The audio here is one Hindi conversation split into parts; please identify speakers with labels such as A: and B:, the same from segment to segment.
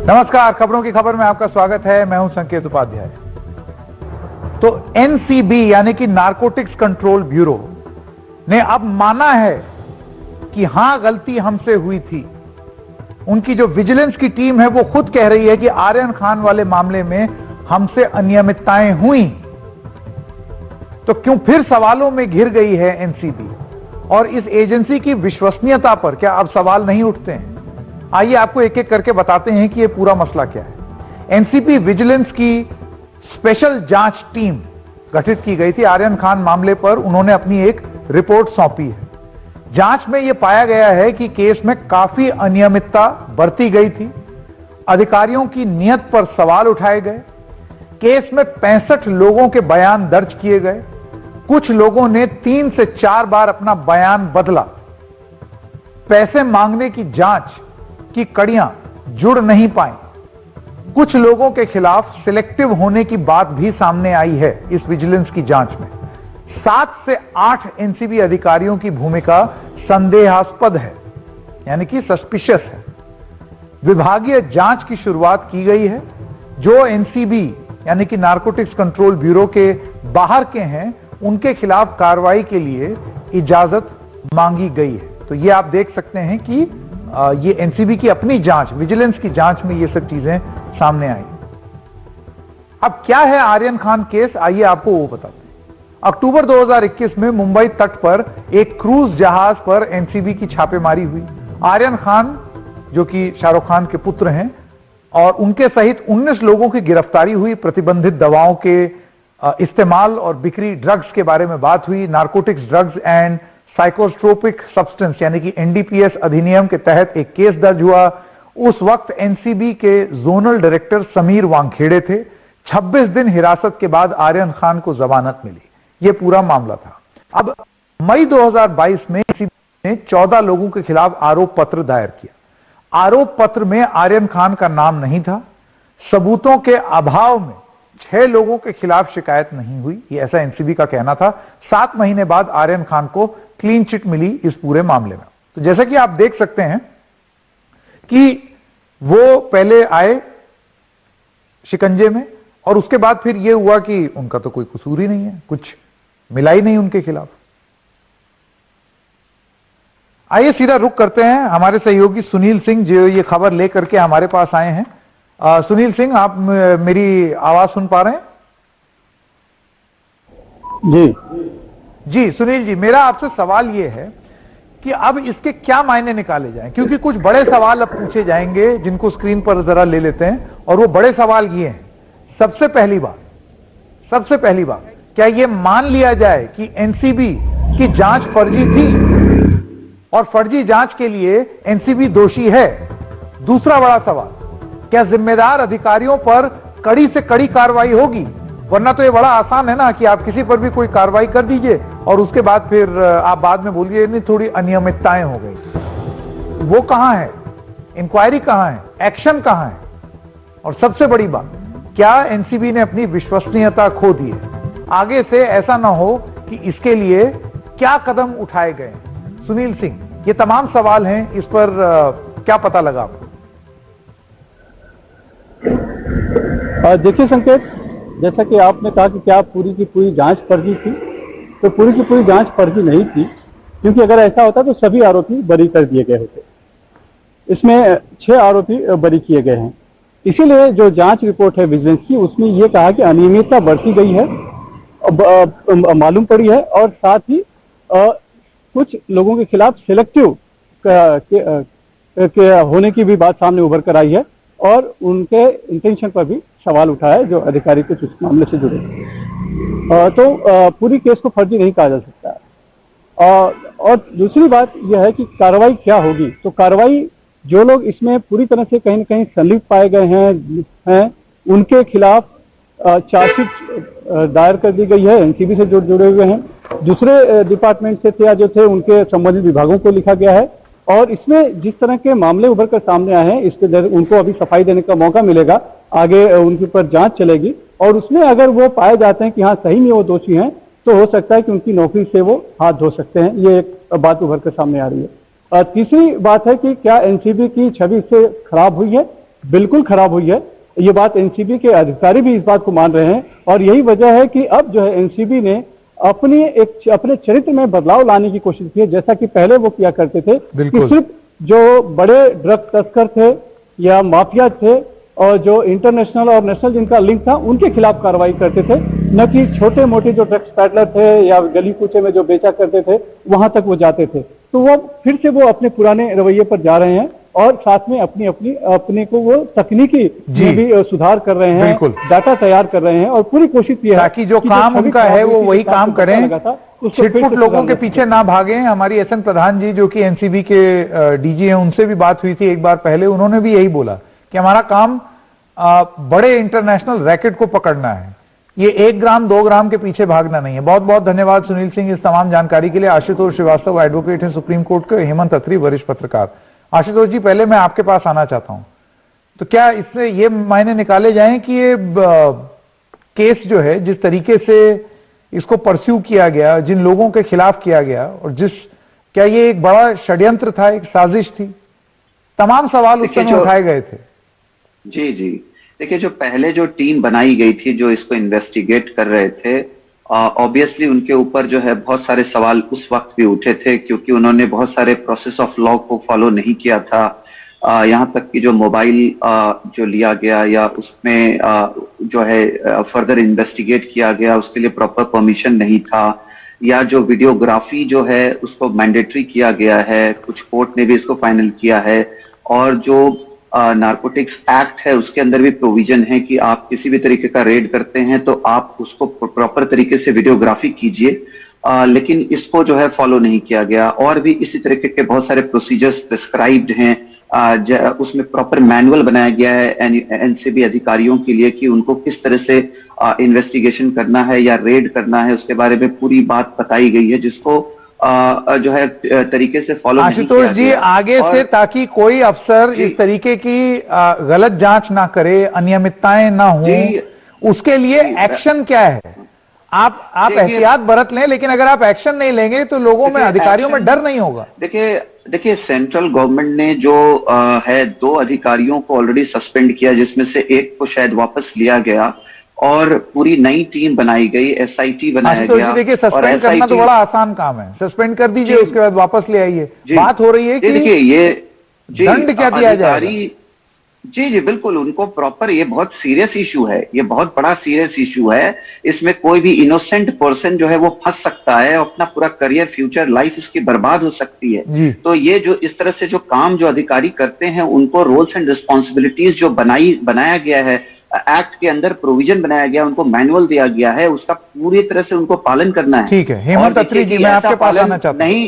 A: नमस्कार, खबरों की खबर में आपका स्वागत है। मैं हूं संकेत उपाध्याय। तो एनसीबी यानी कि नारकोटिक्स कंट्रोल ब्यूरो ने अब माना है कि हां, गलती हमसे हुई थी। उनकी जो विजिलेंस की टीम है वो खुद कह रही है कि आर्यन खान वाले मामले में हमसे अनियमितताएं हुई। तो क्यों फिर सवालों में घिर गई है एनसीबी और इस एजेंसी की विश्वसनीयता पर क्या अब सवाल नहीं उठते हैं? आइए आपको एक एक करके बताते हैं कि यह पूरा मसला क्या है। एनसीबी विजिलेंस की स्पेशल जांच टीम गठित की गई थी। आर्यन खान मामले पर उन्होंने अपनी एक रिपोर्ट सौंपी है। जांच में यह पाया गया है कि केस में काफी अनियमितता बरती गई थी। अधिकारियों की नीयत पर सवाल उठाए गए। केस में 65 लोगों के बयान दर्ज किए गए। कुछ लोगों ने 3 से 4 बार अपना बयान बदला। पैसे मांगने की जांच की कड़ियां जुड़ नहीं पाई। कुछ लोगों के खिलाफ सिलेक्टिव होने की बात भी सामने आई है इस विजिलेंस की जांच में। 7 से 8 एनसीबी अधिकारियों की भूमिका संदेहास्पद है, यानी कि सस्पिशियस है। विभागीय जांच की शुरुआत की गई है। जो एनसीबी यानी कि नारकोटिक्स कंट्रोल ब्यूरो के बाहर के हैं, उनके खिलाफ कार्रवाई के लिए इजाजत मांगी गई है। तो ये आप देख सकते हैं कि ये एनसीबी की अपनी जांच, विजिलेंस की जांच में ये सब चीजें सामने आई। अब क्या है आर्यन खान केस, आइए आपको वो बताते हैं। अक्टूबर 2021 में मुंबई तट पर एक क्रूज जहाज पर एनसीबी की छापेमारी हुई। आर्यन खान जो कि शाहरुख खान के पुत्र हैं और उनके सहित 19 लोगों की गिरफ्तारी हुई। प्रतिबंधित दवाओं के इस्तेमाल और बिक्री, ड्रग्स के बारे में बात हुई। Narcotics drugs and psychotropic substance यानी कि एनडीपीएस अधिनियम के तहत एक केस दर्ज हुआ। उस वक्त एनसीबी के जोनल डायरेक्टर समीर वानखेड़े थे। 26 दिन हिरासत के बाद आर्यन खान को जमानत मिली। यह पूरा मामला था। अब मई 2022 में एनसीबी ने 14 लोगों के खिलाफ आरोप पत्र दायर किया। आरोप पत्र में आर्यन खान का नाम नहीं था। सबूतों के अभाव में 6 लोगों के खिलाफ शिकायत नहीं हुई, ये ऐसा एनसीबी का कहना था। 7 महीने बाद आर्यन खान को क्लीन चिट मिली इस पूरे मामले में। तो जैसा कि आप देख सकते हैं कि वो पहले आए शिकंजे में और उसके बाद फिर यह हुआ कि उनका तो कोई कसूर ही नहीं है, कुछ मिला ही नहीं उनके खिलाफ। आइए सीधा रुख करते हैं हमारे सहयोगी सुनील सिंह जो ये खबर लेकर के हमारे पास आए हैं। सुनील सिंह, आप मेरी आवाज सुन पा रहे हैं? जी सुनील जी, मेरा आपसे सवाल यह है कि अब इसके क्या मायने निकाले जाएं, क्योंकि कुछ बड़े सवाल अब पूछे जाएंगे जिनको स्क्रीन पर जरा ले लेते हैं। और वो बड़े सवाल ये हैं। सबसे पहली बात, क्या यह मान लिया जाए कि एनसीबी की जांच फर्जी थी और फर्जी जांच के लिए एनसीबी दोषी है? दूसरा बड़ा सवाल, क्या जिम्मेदार अधिकारियों पर कड़ी से कड़ी कार्रवाई होगी? वरना तो ये बड़ा आसान है ना कि आप किसी पर भी कोई कार्रवाई कर दीजिए और उसके बाद फिर आप बाद में बोलिए नहीं थोड़ी अनियमितताएं हो गई। वो कहां है? इंक्वायरी कहां है? एक्शन कहां है? और सबसे बड़ी बात, क्या एनसीबी ने अपनी विश्वसनीयता खो दी है? आगे से ऐसा ना हो कि इसके लिए क्या कदम उठाए गए? सुनील सिंह, ये तमाम सवाल हैं, इस पर क्या पता लगा आपको?
B: देखिए संकेत, जैसा कि आपने कहा कि क्या पूरी की पूरी जांच फर्जी थी, तो पूरी की पूरी जांच फर्जी नहीं थी, क्योंकि अगर ऐसा होता तो सभी आरोपी बरी कर दिए गए होते। इसमें 6 आरोपी बरी किए गए हैं। इसीलिए जो जांच रिपोर्ट है विजिलेंस की, उसमें यह कहा कि अनियमितता बरती गई है, मालूम पड़ी है, और साथ ही कुछ लोगों के खिलाफ सिलेक्टिव होने की भी बात सामने उभर कर आई है और उनके इंटेंशन पर भी सवाल उठा है जो अधिकारी कुछ इस मामले से जुड़े। तो पूरी केस को फर्जी नहीं कहा जा सकता। और दूसरी बात यह है कि कार्रवाई क्या होगी। तो कार्रवाई, जो लोग इसमें पूरी तरह से कहीं न कहीं संलिप्त पाए गए हैं उनके खिलाफ चार्जशीट दायर कर दी गई है। एनसीबी से जुड़े हुए हैं, दूसरे डिपार्टमेंट से थे या जो थे उनके संबंधित विभागों को लिखा गया है। और इसमें जिस तरह के मामले उभर कर सामने आए हैं, इसके उनको अभी सफाई देने का मौका मिलेगा, आगे उनके ऊपर जांच चलेगी और उसमें अगर वो पाए जाते हैं कि हाँ सही में वो दोषी हैं, तो हो सकता है कि उनकी नौकरी से वो हाथ धो सकते हैं। ये एक बात उभर कर सामने आ रही है। तीसरी बात है कि क्या एनसीबी की छवि इससे खराब हुई है? बिल्कुल खराब हुई है। ये बात एनसीबी के अधिकारी भी इस बात को मान रहे हैं और यही वजह है कि अब जो है एनसीबी ने अपने चरित्र में बदलाव लाने की कोशिश की है। जैसा कि पहले वो किया करते थे कि सिर्फ जो बड़े ड्रग तस्कर थे या माफिया थे और जो इंटरनेशनल और नेशनल जिनका लिंक था उनके खिलाफ कार्रवाई करते थे, न कि छोटे मोटे जो ड्रग्स पैडलर थे या गली कूचे में जो बेचा करते थे वहां तक वो जाते थे। तो वो फिर से वो अपने पुराने रवैये पर जा रहे हैं और साथ में अपने को वो तकनीकी में भी सुधार कर रहे हैं, डाटा तैयार कर रहे हैं और पूरी कोशिश की है
A: ताकि जो काम उनका है वो वही काम करें, छिटपुट लोगों के पीछे ना भागे। हमारी एसएन प्रधान जी जो कि एनसीबी के डीजी हैं, उनसे भी बात हुई थी एक बार पहले, उन्होंने भी यही बोला कि हमारा काम बड़े इंटरनेशनल रैकेट को पकड़ना है, ये 1 ग्राम 2 ग्राम के पीछे भागना नहीं है। बहुत बहुत धन्यवाद सुनील सिंह इस तमाम जानकारी के लिए। आशुतोष श्रीवास्तव एडवोकेट हैं सुप्रीम कोर्ट के, हेमंत अत्री वरिष्ठ पत्रकार। आशुतोष जी, पहले मैं आपके पास आना चाहता हूं, तो क्या इससे ये मायने निकाले जाएं कि ये केस जो है जिस तरीके से इसको परस्यू किया गया, जिन लोगों के खिलाफ किया गया, और क्या ये एक बड़ा षड्यंत्र था, एक साजिश थी? तमाम सवाल उस समय उठाए गए थे।
C: जी जी, देखिए जो पहले जो टीम बनाई गई थी जो इसको इन्वेस्टिगेट कर रहे थे, ऑब्वियसली उनके ऊपर जो है बहुत सारे सवाल उस वक्त भी उठे थे क्योंकि उन्होंने बहुत सारे प्रोसेस ऑफ लॉ को फॉलो नहीं किया था। यहाँ तक कि जो मोबाइल जो लिया गया या उसमें जो है फर्दर इन्वेस्टिगेट किया गया उसके लिए प्रॉपर परमिशन नहीं था, या जो वीडियोग्राफी जो है उसको मैंडेटरी किया गया है, कुछ कोर्ट ने भी इसको फाइनल किया है, और जो नारकोटिक्स एक्ट है उसके अंदर भी प्रोविजन है कि आप किसी भी तरीके का रेड करते हैं तो आप उसको प्रॉपर तरीके से वीडियोग्राफी कीजिए, लेकिन इसको जो है फॉलो नहीं किया गया। और भी इसी तरीके के बहुत सारे प्रोसीजर्स प्रिस्क्राइब्ड हैं, उसमें प्रॉपर मैनुअल बनाया गया है एनसीबी अधिकारियों के लिए कि उनको किस तरह से इन्वेस्टिगेशन करना है या रेड करना है, उसके बारे में पूरी बात बताई गई है जिसको जो है तरीके से फॉलो नहीं किया गया।
A: आशुतोष जी, आगे से ताकि कोई अफसर इस तरीके की गलत जांच ना करे, अनियमितताएं ना हो, उसके लिए एक्शन क्या है? आप एहतियात बरत लें, लेकिन अगर आप एक्शन नहीं लेंगे तो लोगों में, अधिकारियों में डर नहीं होगा।
C: देखिए सेंट्रल गवर्नमेंट ने जो है 2 अधिकारियों को ऑलरेडी सस्पेंड किया, जिसमें से एक को शायद वापस लिया गया और पूरी नई टीम बनाई गई, एसआईटी बनाया गया।
A: देखिए सस्पेंड करना तो बड़ा आसान काम है, सस्पेंड कर दीजिए उसके बाद वापस ले आइए। बात हो रही है कि
C: देखिए ये
A: दंड क्या दिया जाए।
C: जी बिल्कुल, उनको प्रॉपर, ये बहुत सीरियस इशू है, ये बहुत बड़ा सीरियस इशू है। इसमें कोई भी इनोसेंट पर्सन जो है वो फंस सकता है, अपना पूरा करियर, फ्यूचर लाइफ इसकी बर्बाद हो सकती है। तो ये जो इस तरह से जो काम जो अधिकारी करते हैं उनको रोल्स एंड रिस्पॉन्सिबिलिटीज जो बनाया गया है, एक्ट के अंदर प्रोविजन बनाया गया, उनको मैनुअल दिया गया है, उसका पूरी तरह से उनको पालन करना है।
A: ठीक है हेमंत अत्री जी, मैं आपके पास आना चाहता हूं।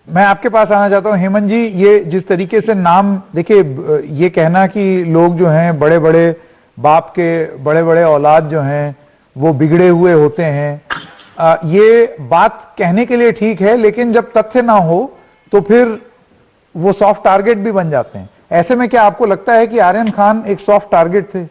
A: मैं आपके पास आना चाहता हूं हेमंत जी, ये जिस तरीके से नाम, देखिए ये कहना कि लोग जो हैं बड़े बड़े बाप के बड़े बड़े औलाद जो हैं वो बिगड़े हुए होते हैं, ये बात कहने के लिए ठीक है, लेकिन जब तथ्य ना हो तो फिर वो सॉफ्ट टारगेट भी बन जाते हैं। ऐसे में क्या आपको लगता है कि आर्यन खान एक सॉफ्ट टारगेट थे?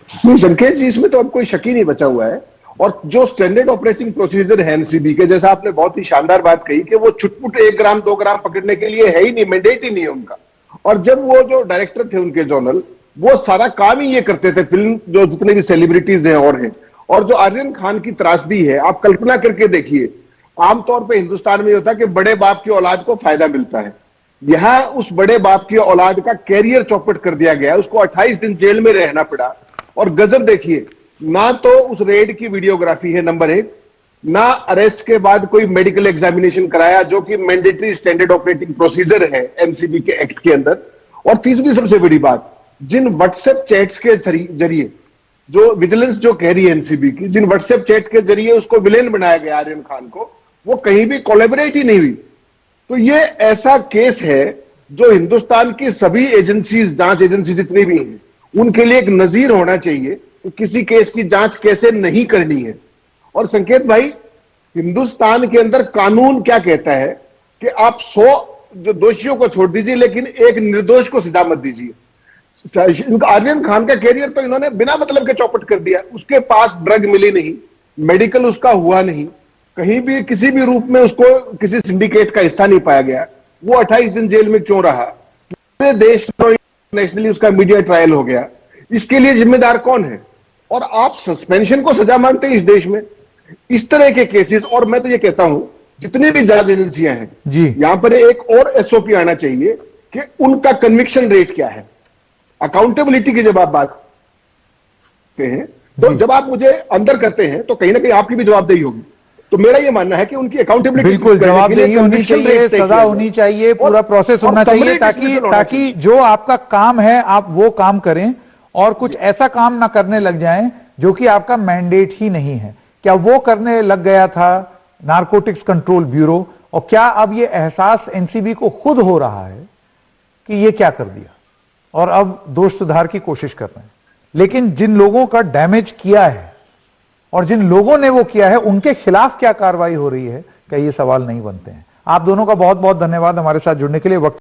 D: संकेत जी, इसमें तो अब कोई शक ही नहीं बचा हुआ है। और जो स्टैंडर्ड ऑपरेटिंग प्रोसीजर है एनसीबी के, जैसा आपने बहुत ही शानदार बात कही कि वो छुटपुट 1 ग्राम 2 ग्राम पकड़ने के लिए है ही नहीं, मैंडेट ही नहीं है उनका। और जब वो जो डायरेक्टर थे उनके जोनल, वो सारा काम ही ये करते थे, फिल्म जो जितने भी सेलिब्रिटीज हैं और हैं। और जो आर्यन खान की त्रासदी है, आप कल्पना करके देखिए, आमतौर पर हिंदुस्तान में होता है कि बड़े बाप की औलाद को फायदा मिलता है, यहां उस बड़े बाप की औलाद का कैरियर चौपट कर दिया गया, उसको 28 दिन जेल में रहना पड़ा। और गजब देखिए, ना तो उस रेड की वीडियोग्राफी है नंबर 1, ना अरेस्ट के बाद कोई मेडिकल एग्जामिनेशन कराया जो कि मैंडेटरी स्टैंडर्ड ऑपरेटिंग प्रोसीजर है एनसीबी के एक्ट के अंदर। और तीसरी सबसे बड़ी बात, जिन व्हाट्सएप चैट्स के जरिए, जो विजिलेंस जो कह रही है एनसीबी की, जिन व्हाट्सएप चैट के जरिए उसको विलेन बनाया गया आर्यन खान को, वो कहीं भी कोलैबोरेट ही नहीं हुई। तो ये ऐसा केस है जो हिंदुस्तान की सभी एजेंसीज, जांच एजेंसी जितनी भी हैं, उनके लिए एक नजीर होना चाहिए कि किसी केस की जांच कैसे नहीं करनी है। और संकेत भाई, हिंदुस्तान के अंदर कानून क्या कहता है कि आप 100 जो दोषियों को छोड़ दीजिए, लेकिन एक निर्दोष को सजा मत दीजिए। आर्यन खान का कैरियर तो इन्होंने बिना मतलब के चौपट कर दिया। उसके पास ड्रग मिली नहीं, मेडिकल उसका हुआ नहीं, कहीं भी किसी भी रूप में उसको किसी सिंडिकेट का हिस्सा नहीं पाया गया। वो 28 दिन जेल में क्यों रहा? पूरे देश में नेशनली उसका मीडिया ट्रायल हो गया, इसके लिए जिम्मेदार कौन है? और आप सस्पेंशन को सजा मानते हैं इस देश में? इस तरह के केसेस, और मैं तो ये कहता हूं जितनी भी जांच एजेंसियां हैं
A: जी,
D: यहां पर एक और एसओपी आना चाहिए कि उनका कन्विक्शन रेट क्या है। अकाउंटेबिलिटी की जब आप बात करते हैं तो जब आप मुझे अंदर करते हैं तो कहीं ना कहीं आपकी भी जवाबदेही होगी। तो मेरा ये मानना है कि उनकी अकाउंटेबिलिटी,
A: बिल्कुल जवाबदेही होनी चाहिए, सजा होनी चाहिए, पूरा प्रोसेस होना चाहिए, ताकि जो आपका काम है आप वो काम करें और कुछ ऐसा काम ना करने लग जाएं जो कि आपका मैंडेट ही नहीं है। क्या वो करने लग गया था नारकोटिक्स कंट्रोल ब्यूरो? और क्या अब ये एहसास एनसीबी को खुद हो रहा है कि ये क्या कर दिया और अब दोष सुधार की कोशिश कर रहे हैं? लेकिन जिन लोगों का डैमेज किया है और जिन लोगों ने वो किया है उनके खिलाफ क्या कार्रवाई हो रही है, क्या ये सवाल नहीं बनते हैं? आप दोनों का बहुत बहुत धन्यवाद हमारे साथ जुड़ने के लिए। वक्त